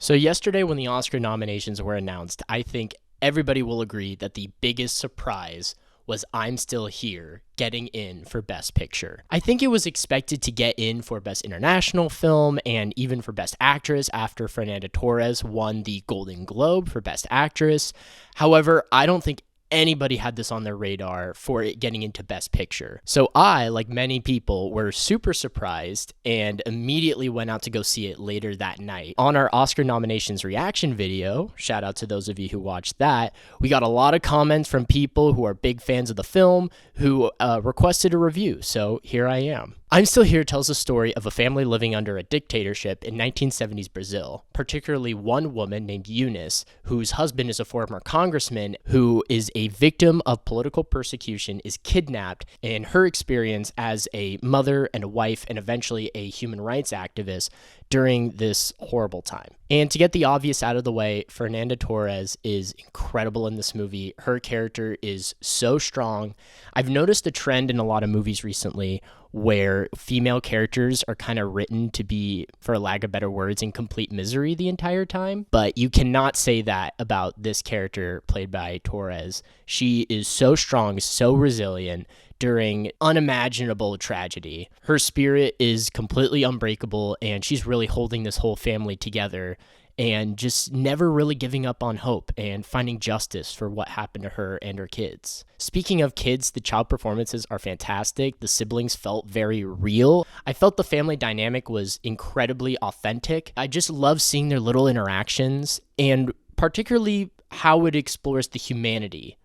So yesterday when the Oscar nominations were announced, I think everybody will agree that the biggest surprise was I'm Still Here getting in for Best Picture. I think it was expected to get in for Best International Film and even for Best Actress after Fernanda Torres won the Golden Globe for Best Actress. However, I don't think anybody had this on their radar for it getting into Best Picture. So I, like many people, were super surprised and immediately went out to go see it later that night. On our Oscar nominations reaction video, shout out to those of you who watched that, we got a lot of comments from people who are big fans of the film who requested a review. So here I am. I'm Still Here tells the story of a family living under a dictatorship in 1970s Brazil, particularly one woman named Eunice, whose husband is a former congressman who is a victim of political persecution, is kidnapped, and her experience as a mother and a wife and eventually a human rights activist during this horrible time. And to get the obvious out of the way, Fernanda Torres is incredible in this movie. Her character is so strong. I've noticed a trend in a lot of movies recently where female characters are kind of written to be, for lack of better words, in complete misery the entire time. But you cannot say that about this character played by Torres. She is so strong, so resilient during unimaginable tragedy. Her spirit is completely unbreakable, and she's really holding this whole family together and just never really giving up on hope and finding justice for what happened to her and her kids. Speaking of kids, the child performances are fantastic. The siblings felt very real. I felt the family dynamic was incredibly authentic. I just love seeing their little interactions and particularly how it explores the humanity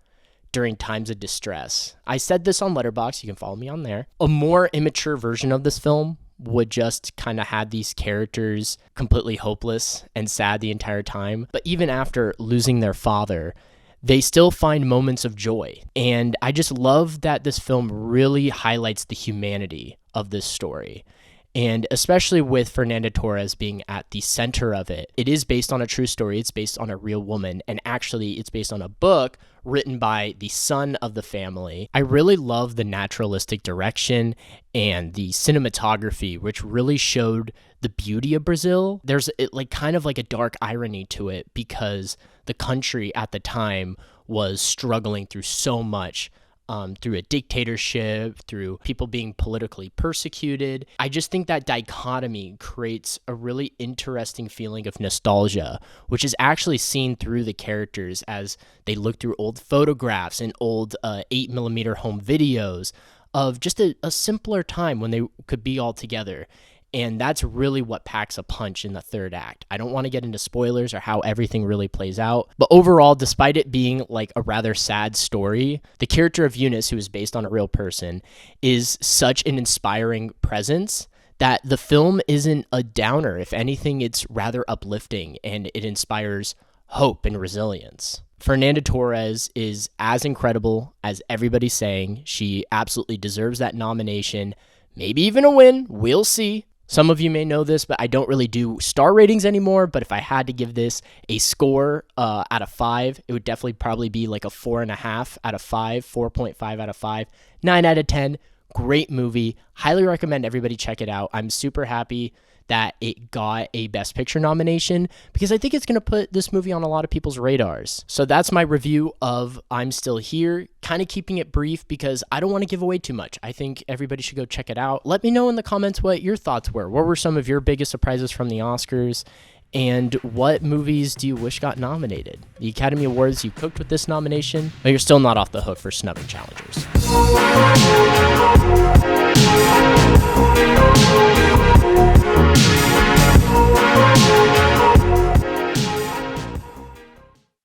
during times of distress. I said this on Letterboxd, you can follow me on there. A more immature version of this film would just kind of have these characters completely hopeless and sad the entire time. But even after losing their father, they still find moments of joy. And I just love that this film really highlights the humanity of this story. And especially with Fernanda Torres being at the center of it, it is based on a true story. It's based on a real woman. And actually, it's based on a book written by the son of the family. I really love the naturalistic direction and the cinematography, which really showed the beauty of Brazil. There's kind of like a dark irony to it because the country at the time was struggling through so much. Through a dictatorship, through people being politically persecuted. I just think that dichotomy creates a really interesting feeling of nostalgia, which is actually seen through the characters as they look through old photographs and old 8mm home videos of just a simpler time when they could be all together. And that's really what packs a punch in the third act. I don't want to get into spoilers or how everything really plays out. But overall, despite it being like a rather sad story, the character of Eunice, who is based on a real person, is such an inspiring presence that the film isn't a downer. If anything, it's rather uplifting and it inspires hope and resilience. Fernanda Torres is as incredible as everybody's saying. She absolutely deserves that nomination, maybe even a win. We'll see. Some of you may know this, but I don't really do star ratings anymore. But if I had to give this a score out of 5, it would definitely probably be like a 4.5 out of 5, 4.5 out of 5, 9 out of 10. Great movie. Highly recommend everybody check it out. I'm super happy that it got a Best Picture nomination because I think it's going to put this movie on a lot of people's radars. So that's my review of I'm Still Here, kind of keeping it brief because I don't want to give away too much. I think everybody should go check it out. Let me know in the comments what your thoughts were. What were some of your biggest surprises from the Oscars? And what movies do you wish got nominated? The Academy Awards, you cooked with this nomination, but you're still not off the hook for snubbing challengers.